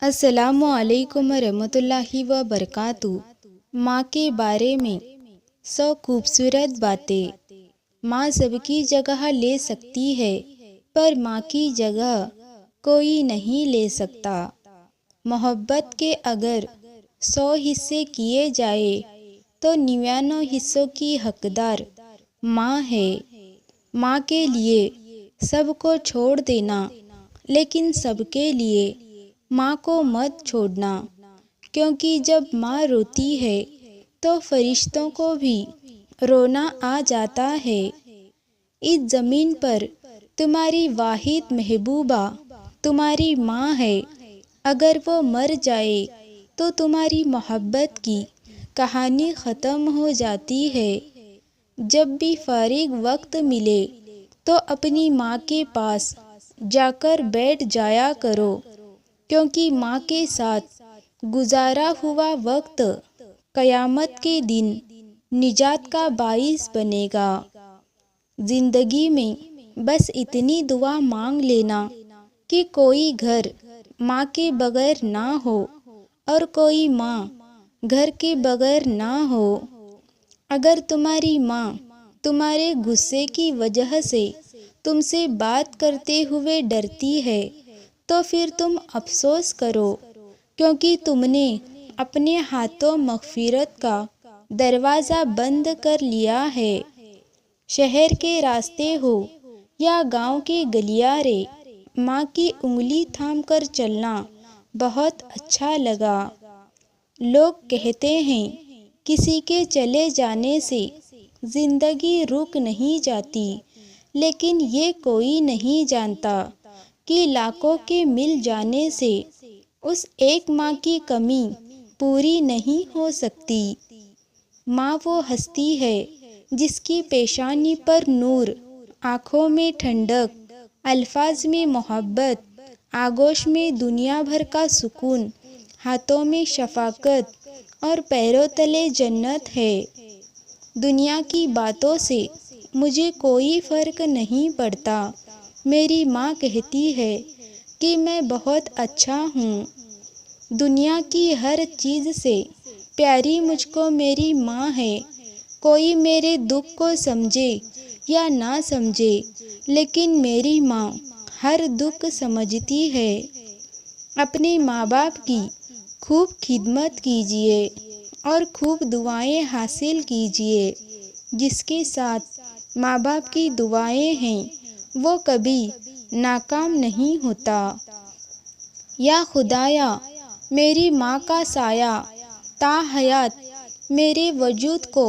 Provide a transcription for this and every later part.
السلام علیکم ورحمۃ اللہ وبرکاتہ۔ ماں کے بارے میں 100 خوبصورت باتیں۔ ماں سب کی جگہ لے سکتی ہے، پر ماں کی جگہ کوئی نہیں لے سکتا۔ محبت کے اگر 100 حصے کیے جائے تو 99 حصوں کی حقدار ماں ہے۔ ماں کے لیے سب کو چھوڑ دینا، لیکن سب کے لیے ماں کو مت چھوڑنا، کیونکہ جب ماں روتی ہے تو فرشتوں کو بھی رونا آ جاتا ہے۔ اس زمین پر تمہاری واحد محبوبہ تمہاری ماں ہے۔ اگر وہ مر جائے تو تمہاری محبت کی کہانی ختم ہو جاتی ہے۔ جب بھی فارغ وقت ملے تو اپنی ماں کے پاس جا کر بیٹھ جایا کرو، کیونکہ ماں کے ساتھ گزارا ہوا وقت قیامت کے دن نجات کا باعث بنے گا۔ زندگی میں بس اتنی دعا مانگ لینا کہ کوئی گھر ماں کے بغیر نہ ہو اور کوئی ماں گھر کے بغیر نہ ہو۔ اگر تمہاری ماں تمہارے غصے کی وجہ سے تم سے بات کرتے ہوئے ڈرتی ہے تو پھر تم افسوس کرو، کیونکہ تم نے اپنے ہاتھوں مغفرت کا دروازہ بند کر لیا ہے۔ شہر کے راستے ہو یا گاؤں کے گلیارے، ماں کی انگلی تھام کر چلنا بہت اچھا لگا۔ لوگ کہتے ہیں کسی کے چلے جانے سے زندگی رک نہیں جاتی، لیکن یہ کوئی نہیں جانتا کہ لاکھوں کے مل جانے سے اس ایک ماں کی کمی پوری نہیں ہو سکتی۔ ماں وہ ہستی ہے جس کی پیشانی پر نور، آنکھوں میں ٹھنڈک، الفاظ میں محبت، آغوش میں دنیا بھر کا سکون، ہاتھوں میں شفقت اور پیروں تلے جنت ہے۔ دنیا کی باتوں سے مجھے کوئی فرق نہیں پڑتا۔ میری ماں کہتی ہے کہ میں بہت اچھا ہوں۔ دنیا کی ہر چیز سے پیاری مجھ کو میری ماں ہے۔ کوئی میرے دکھ کو سمجھے یا نہ سمجھے، لیکن میری ماں ہر دکھ سمجھتی ہے۔ اپنے ماں باپ کی خوب خدمت کیجیے اور خوب دعائیں حاصل کیجیے۔ جس کے ساتھ ماں باپ کی دعائیں ہیں وہ کبھی ناکام نہیں ہوتا۔ یا خدایا، میری ماں کا سایہ تا حیات میرے وجود کو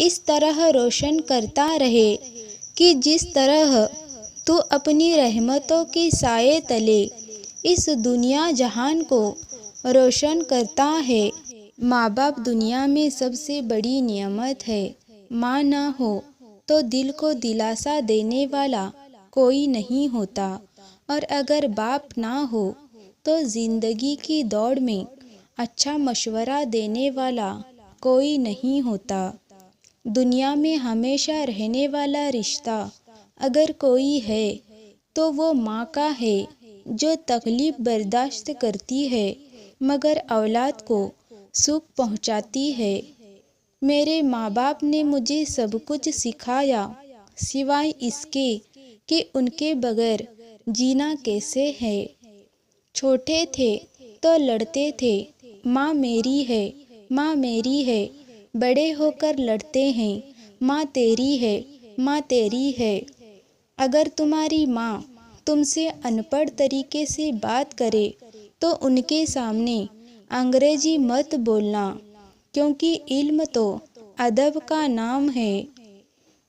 اس طرح روشن کرتا رہے کہ جس طرح تو اپنی رحمتوں کے سائے تلے اس دنیا جہان کو روشن کرتا ہے۔ ماں باپ دنیا میں سب سے بڑی نعمت ہے۔ ماں نہ ہو تو دل کو دلاسا دینے والا کوئی نہیں ہوتا، اور اگر باپ نہ ہو تو زندگی کی دوڑ میں اچھا مشورہ دینے والا کوئی نہیں ہوتا۔ دنیا میں ہمیشہ رہنے والا رشتہ اگر کوئی ہے تو وہ ماں کا ہے، جو تکلیف برداشت کرتی ہے مگر اولاد کو سکھ پہنچاتی ہے۔ میرے ماں باپ نے مجھے سب کچھ سکھایا، سوائے اس کے کہ ان کے بغیر جینا کیسے ہے۔ چھوٹے تھے تو لڑتے تھے، ماں میری ہے، ماں میری ہے۔ بڑے ہو کر لڑتے ہیں، ماں تیری ہے، ماں تیری ہے۔ اگر تمہاری ماں تم سے ان پڑھ طریقے سے بات کرے تو ان کے سامنے انگریزی مت بولنا، کیونکہ علم تو ادب کا نام ہے۔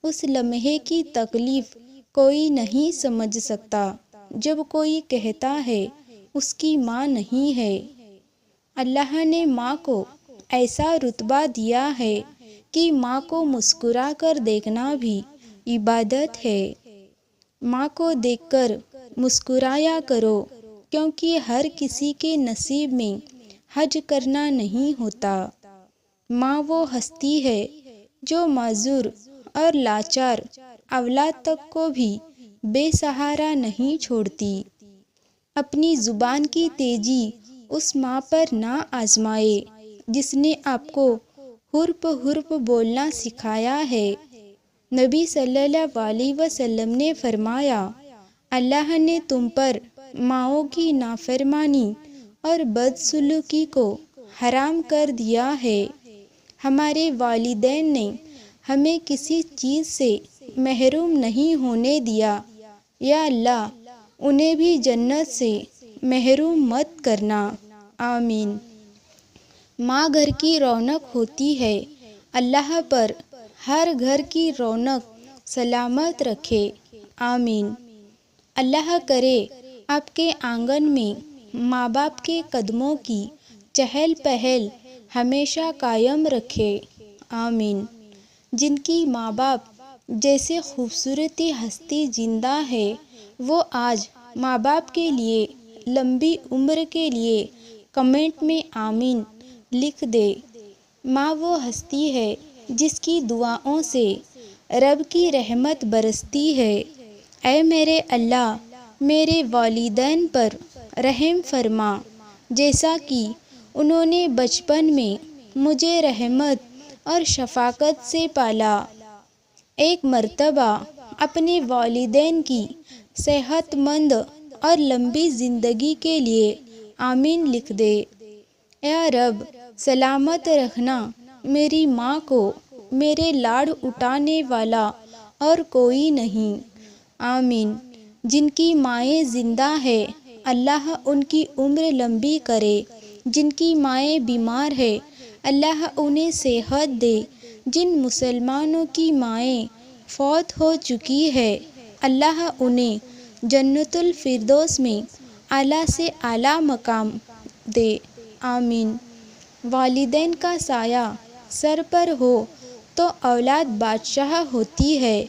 اس لمحے کی تکلیف کوئی نہیں سمجھ سکتا جب کوئی کہتا ہے اس کی ماں نہیں ہے۔ اللہ نے ماں کو ایسا رتبہ دیا ہے کہ ماں کو مسکرا کر دیکھنا بھی عبادت ہے۔ ماں کو دیکھ کر مسکرایا کرو، کیونکہ ہر کسی کے نصیب میں حج کرنا نہیں ہوتا۔ ماں وہ ہستی ہے جو معذور اور لاچار اولاد تک کو بھی بے سہارا نہیں چھوڑتی۔ اپنی زبان کی تیزی اس ماں پر نہ آزمائے جس نے آپ کو حرف حرف بولنا سکھایا ہے۔ نبی صلی اللہ علیہ وسلم نے فرمایا، اللہ نے تم پر ماؤں کی نافرمانی اور بدسلوکی کو حرام کر دیا ہے۔ ہمارے والدین نے ہمیں کسی چیز سے محروم نہیں ہونے دیا، یا اللہ انہیں بھی جنت سے محروم مت کرنا، آمین۔ ماں گھر کی رونق ہوتی ہے، اللہ پر ہر گھر کی رونق سلامت رکھے، آمین۔ اللہ کرے آپ کے آنگن میں ماں باپ کے قدموں کی چہل پہل ہمیشہ قائم رکھے، آمین۔ جن کی ماں باپ جیسے خوبصورتی ہستی زندہ ہے، وہ آج ماں باپ کے لیے لمبی عمر کے لیے کمنٹ میں آمین لکھ دے۔ ماں وہ ہستی ہے جس کی دعاؤں سے رب کی رحمت برستی ہے۔ اے میرے اللہ، میرے والدین پر رحم فرما، جیسا کہ انہوں نے بچپن میں مجھے رحمت اور شفقت سے پالا۔ ایک مرتبہ اپنے والدین کی صحت مند اور لمبی زندگی کے لیے آمین لکھ دے۔ اے رب، سلامت رکھنا میری ماں کو، میرے لاڈ اٹھانے والا اور کوئی نہیں، آمین۔ جن کی مائیں زندہ ہے، اللہ ان کی عمر لمبی کرے۔ جن کی مائیں بیمار ہے، اللہ انہیں صحت دے۔ جن مسلمانوں کی مائیں فوت ہو چکی ہے، اللہ انہیں جنت الفردوس میں اعلیٰ سے اعلیٰ مقام دے، آمین۔ والدین کا سایہ سر پر ہو تو اولاد بادشاہ ہوتی ہے،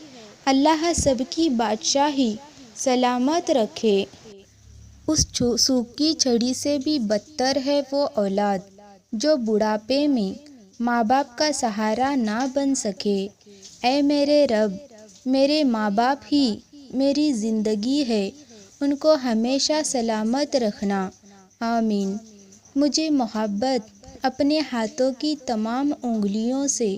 اللہ سب کی بادشاہی سلامت رکھے۔ اس سوکھی چھڑی سے بھی بدتر ہے وہ اولاد جو بڑھاپے میں ماں باپ کا سہارا نہ بن سکے۔ اے میرے رب، میرے ماں باپ ہی میری زندگی ہے، ان کو ہمیشہ سلامت رکھنا، آمین۔ مجھے محبت اپنے ہاتھوں کی تمام انگلیوں سے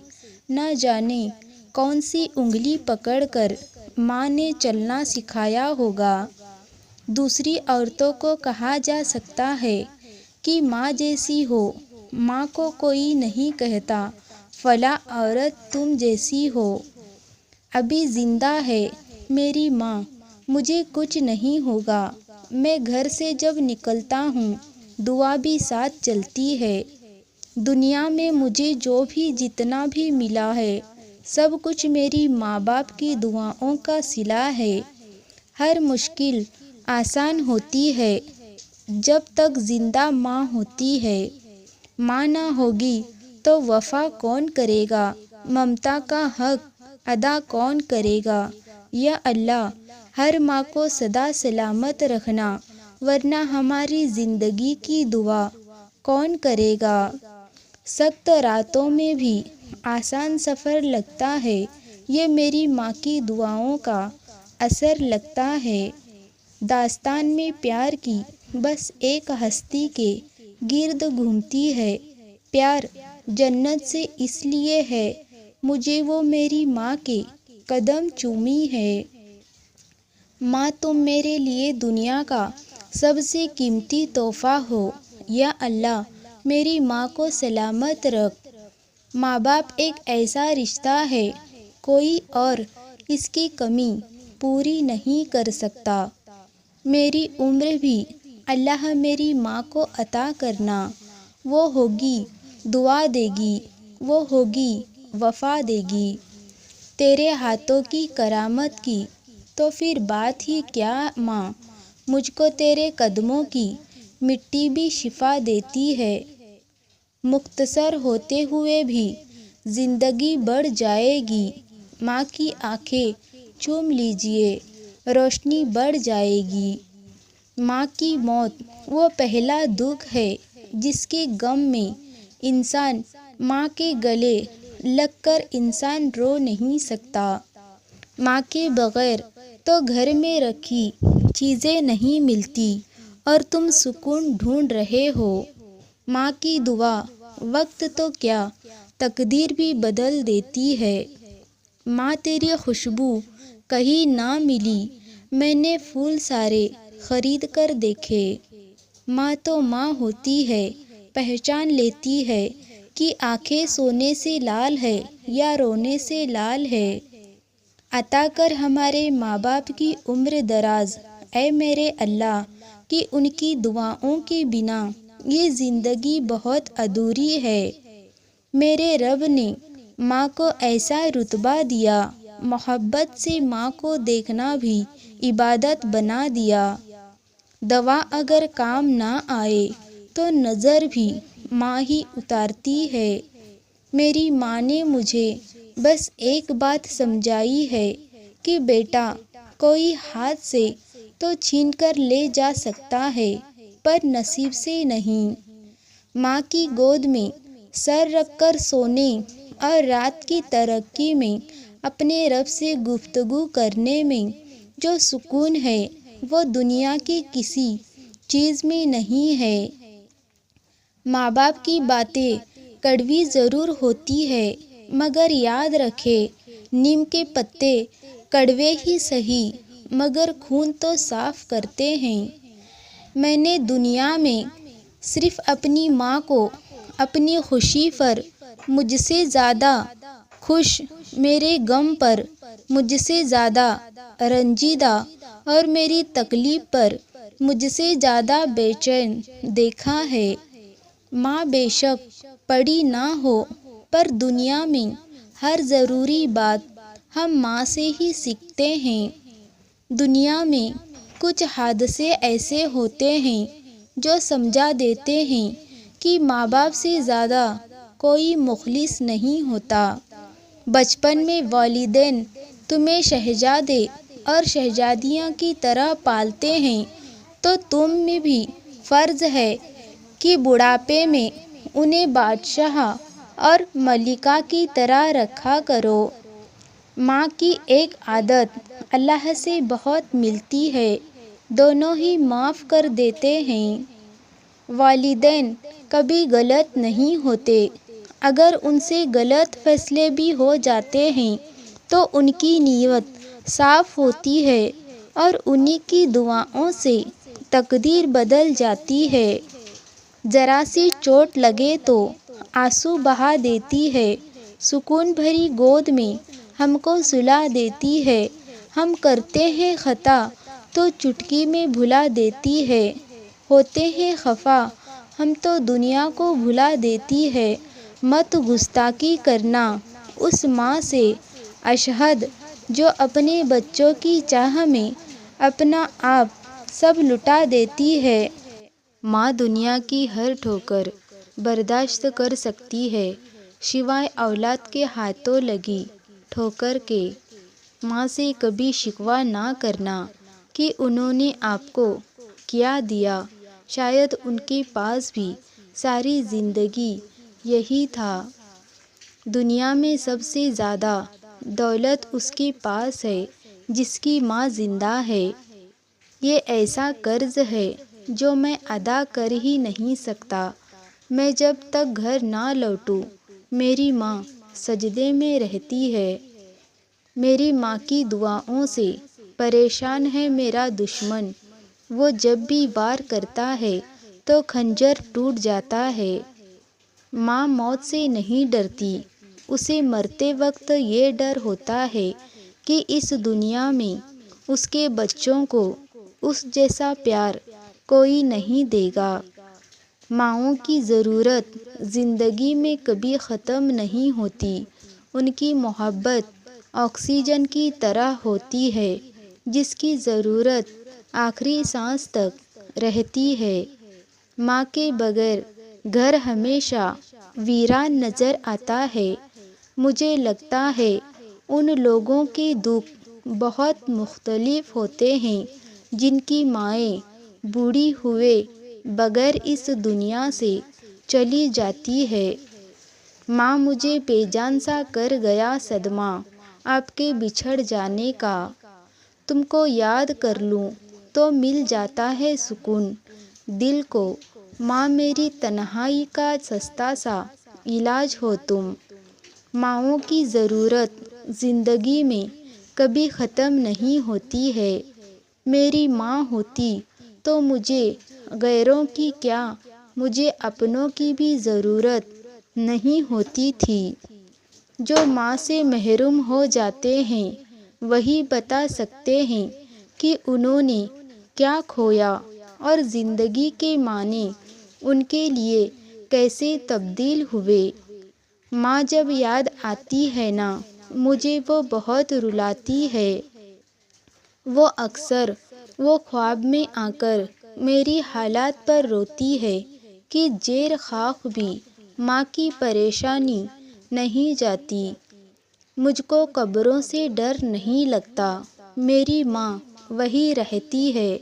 نہ جانے کون سی انگلی پکڑ کر ماں نے چلنا سکھایا ہوگا۔ دوسری عورتوں کو کہا جا سکتا ہے کہ ماں جیسی ہو، ماں کو کوئی نہیں کہتا فلاں عورت تم جیسی ہو۔ ابھی زندہ ہے میری ماں، مجھے کچھ نہیں ہوگا۔ میں گھر سے جب نکلتا ہوں دعا بھی ساتھ چلتی ہے۔ دنیا میں مجھے جو بھی جتنا بھی ملا ہے، سب کچھ میری ماں باپ کی دعاؤں کا صلہ ہے۔ ہر مشکل آسان ہوتی ہے جب تک زندہ ماں ہوتی ہے۔ ماں نہ ہوگی تو وفا کون کرے گا، ممتا کا حق ادا کون کرے گا۔ یا اللہ، ہر ماں کو سدا سلامت رکھنا، ورنہ ہماری زندگی کی دعا کون کرے گا۔ سخت راتوں میں بھی آسان سفر لگتا ہے، یہ میری ماں کی دعاؤں کا اثر لگتا ہے۔ داستان میں پیار کی بس ایک ہستی کے گرد گھومتی ہے، پیار جنت سے اس لیے ہے، مجھے وہ میری ماں کے قدم چومی ہے۔ ماں تم میرے لیے دنیا کا سب سے قیمتی تحفہ ہو، یا اللہ میری ماں کو سلامت رکھ۔ ماں باپ ایک ایسا رشتہ ہے، کوئی اور اس کی کمی پوری نہیں کر سکتا۔ میری عمر بھی اللہ میری ماں کو عطا کرنا، وہ ہوگی دعا دے گی، وہ ہوگی وفا دے گی۔ تیرے ہاتھوں کی کرامت کی تو پھر بات ہی کیا ماں، مجھ کو تیرے قدموں کی مٹی بھی شفا دیتی ہے۔ مختصر ہوتے ہوئے بھی زندگی بڑھ جائے گی، ماں کی آنکھیں چوم لیجئے، روشنی بڑھ جائے گی۔ ماں کی موت وہ پہلا دکھ ہے جس کے غم میں انسان ماں کے گلے لگ کر انسان رو نہیں سکتا۔ ماں کے بغیر تو گھر میں رکھی چیزیں نہیں ملتی اور تم سکون ڈھونڈ رہے ہو۔ ماں کی دعا وقت تو کیا تقدیر بھی بدل دیتی ہے۔ ماں تیری خوشبو کہیں نہ ملی، میں نے پھول سارے خرید کر دیکھے۔ ماں تو ماں ہوتی ہے، پہچان لیتی ہے کہ آنکھیں سونے سے لال ہے یا رونے سے لال ہے۔ عطا کر ہمارے ماں باپ کی عمر دراز اے میرے اللہ، کہ ان کی دعاؤں کے بنا یہ زندگی بہت ادھوری ہے۔ میرے رب نے ماں کو ایسا رتبہ دیا، محبت سے ماں کو دیکھنا بھی عبادت بنا دیا۔ دوا اگر کام نہ آئے تو نظر بھی ماں ہی اتارتی ہے۔ میری ماں نے مجھے بس ایک بات سمجھائی ہے کہ بیٹا، کوئی ہاتھ سے تو چھین کر لے جا سکتا ہے پر نصیب سے نہیں۔ ماں کی گود میں سر رکھ کر سونے اور رات کی تاریکی میں اپنے رب سے گفتگو کرنے میں جو سکون ہے وہ دنیا کی کسی چیز میں نہیں ہے۔ ماں باپ کی باتیں کڑوی ضرور ہوتی ہے، مگر یاد رکھے نیم کے پتے کڑوے ہی سہی مگر خون تو صاف کرتے ہیں۔ میں نے دنیا میں صرف اپنی ماں کو اپنی خوشی پر مجھ سے زیادہ خوش، میرے غم پر مجھ سے زیادہ رنجیدہ اور میری تکلیف پر مجھ سے زیادہ بے چین دیکھا ہے۔ ماں بے شک پڑھی نہ ہو پر دنیا میں ہر ضروری بات ہم ماں سے ہی سیکھتے ہیں۔ دنیا میں کچھ حادثے ایسے ہوتے ہیں جو سمجھا دیتے ہیں کہ ماں باپ سے زیادہ کوئی مخلص نہیں ہوتا۔ بچپن میں والدین تمہیں شہزادے اور شہزادیاں کی طرح پالتے ہیں تو تم میں بھی فرض ہے کہ بڑھاپے میں انہیں بادشاہ اور ملکہ کی طرح رکھا کرو۔ ماں کی ایک عادت اللہ سے بہت ملتی ہے، دونوں ہی معاف کر دیتے ہیں۔ والدین کبھی غلط نہیں ہوتے، اگر ان سے غلط فیصلے بھی ہو جاتے ہیں تو ان کی نیت صاف ہوتی ہے اور انہی کی دعاؤں سے تقدیر بدل جاتی ہے۔ ذرا سی چوٹ لگے تو آنسو بہا دیتی ہے، سکون بھری گود میں ہم کو سلا دیتی ہے۔ ہم کرتے ہیں خطا تو چٹکی میں بھلا دیتی ہے، ہوتے ہیں خفا ہم تو دنیا کو بھلا دیتی ہے۔ مت گستاخی کرنا اس ماں سے اشہد جو اپنے بچوں کی چاہ میں اپنا آپ سب لٹا دیتی ہے۔ ماں دنیا کی ہر ٹھوکر برداشت کر سکتی ہے سوائے اولاد کے ہاتھوں لگی ٹھوکر کے۔ ماں سے کبھی شکوہ نہ کرنا کہ انہوں نے آپ کو کیا دیا، شاید ان کے پاس بھی ساری زندگی یہی تھا۔ دنیا میں سب سے زیادہ دولت اس کے پاس ہے جس کی ماں زندہ ہے۔ یہ ایسا قرض ہے جو میں ادا کر ہی نہیں سکتا۔ میں جب تک گھر نہ لوٹوں میری ماں سجدے میں رہتی ہے۔ میری ماں کی دعاؤں سے پریشان ہے میرا دشمن، وہ جب بھی وار کرتا ہے تو خنجر ٹوٹ جاتا ہے۔ ماں موت سے نہیں ڈرتی، اسے مرتے وقت یہ ڈر ہوتا ہے کہ اس دنیا میں اس کے بچوں کو اس جیسا پیار کوئی نہیں دے گا۔ ماؤں کی ضرورت زندگی میں کبھی ختم نہیں ہوتی، ان کی محبت آکسیجن کی طرح ہوتی ہے جس کی ضرورت آخری سانس تک رہتی ہے۔ ماں کے بغیر گھر ہمیشہ ویران نظر آتا ہے۔ مجھے لگتا ہے ان لوگوں کے دکھ بہت مختلف ہوتے ہیں جن کی مائیں بوڑھی ہوئے بغیر اس دنیا سے چلی جاتی ہے۔ ماں مجھے بے جان سا کر گیا صدمہ آپ کے بچھڑ جانے کا۔ تم کو یاد کر لوں تو مل جاتا ہے سکون، دل کو۔ ماں میری تنہائی کا سستا سا علاج ہو تم۔ ماؤں کی ضرورت زندگی میں کبھی ختم نہیں ہوتی ہے۔ میری ماں ہوتی تو مجھے غیروں کی کیا، مجھے اپنوں کی بھی ضرورت نہیں ہوتی تھی۔ جو ماں سے محروم ہو جاتے ہیں وہی بتا سکتے ہیں کہ انہوں نے کیا کھویا اور زندگی کے معنی ان کے لیے کیسے تبدیل ہوئے۔ ماں جب یاد آتی ہے نا مجھے وہ بہت رلاتی ہے۔ وہ اکثر وہ خواب میں آ کر میری حالات پر روتی ہے کہ زیر خاک بھی ماں کی پریشانی نہیں جاتی۔ مجھ کو قبروں سے ڈر نہیں لگتا، میری ماں وہی رہتی ہے۔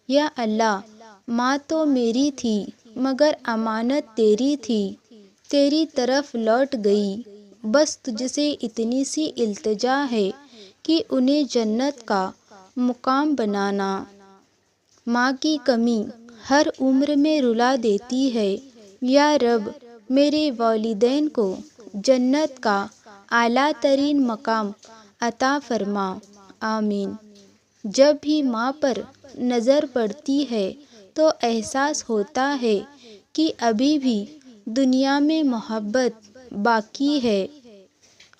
یا اللہ، ماں تو میری تھی مگر امانت تیری تھی، تیری طرف لوٹ گئی۔ بس تجھ سے اتنی سی التجا ہے کہ انہیں جنت کا مقام بنانا۔ ماں کی کمی ہر عمر میں رلا دیتی ہے۔ یا رب، میرے والدین کو جنت کا اعلیٰ ترین مقام عطا فرما، آمین۔ جب بھی ماں پر نظر پڑتی ہے تو احساس ہوتا ہے کہ ابھی بھی دنیا میں محبت باقی ہے۔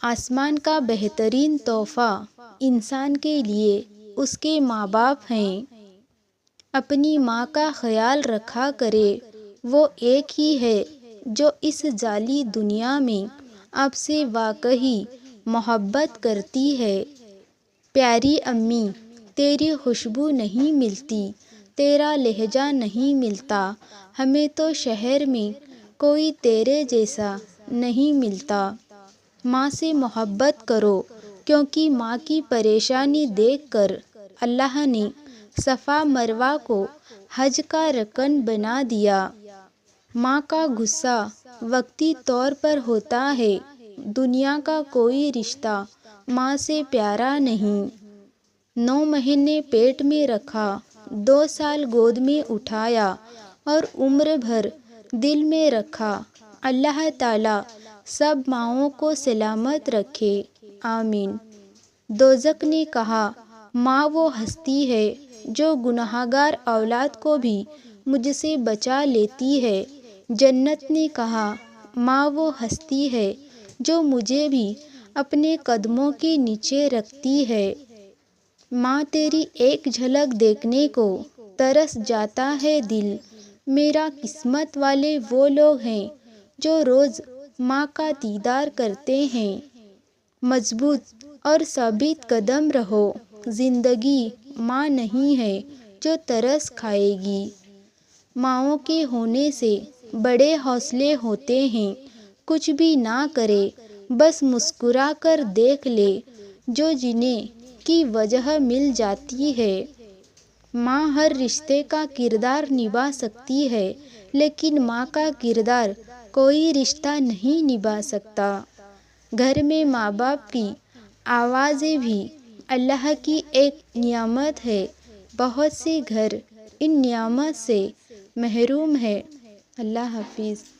آسمان کا بہترین تحفہ انسان کے لیے اس کے ماں باپ ہیں۔ اپنی ماں کا خیال رکھا کرے، وہ ایک ہی ہے جو اس جعلی دنیا میں آپ سے واقعی محبت کرتی ہے۔ پیاری امی، تیری خوشبو نہیں ملتی، تیرا لہجہ نہیں ملتا، ہمیں تو شہر میں کوئی تیرے جیسا نہیں ملتا۔ ماں سے محبت کرو، کیونکہ ماں کی پریشانی دیکھ کر اللہ نے صفا مروہ کو حج کا رکن بنا دیا۔ ماں کا غصہ وقتی طور پر ہوتا ہے، دنیا کا کوئی رشتہ ماں سے پیارا نہیں۔ 9 مہینے پیٹ میں رکھا، 2 سال گود میں اٹھایا اور عمر بھر دل میں رکھا۔ اللہ تعالیٰ سب ماؤں کو سلامت رکھے، آمین۔ دوزخ نے کہا، ماں وہ ہستی ہے جو گنہگار اولاد کو بھی مجھ سے بچا لیتی ہے۔ جنت نے کہا، ماں وہ ہستی ہے جو مجھے بھی اپنے قدموں کے نیچے رکھتی ہے۔ ماں تیری ایک جھلک دیکھنے کو ترس جاتا ہے دل۔ میرا قسمت والے وہ لوگ ہیں جو روز ماں کا دیدار کرتے ہیں۔ مضبوط اور ثابت قدم رہو، زندگی ماں نہیں ہے جو ترس کھائے گی۔ ماؤں کے ہونے سے بڑے حوصلے ہوتے ہیں۔ کچھ بھی نہ کرے، بس مسکرا کر دیکھ لے، جو جینے کی وجہ مل جاتی ہے۔ ماں ہر رشتے کا کردار نبھا سکتی ہے، لیکن ماں کا کردار کوئی رشتہ نہیں نبھا سکتا۔ گھر میں ماں باپ کی آوازیں بھی اللہ کی ایک نعمت ہے۔ بہت سے گھر ان نعمت سے محروم ہیں۔ اللہ حافظ۔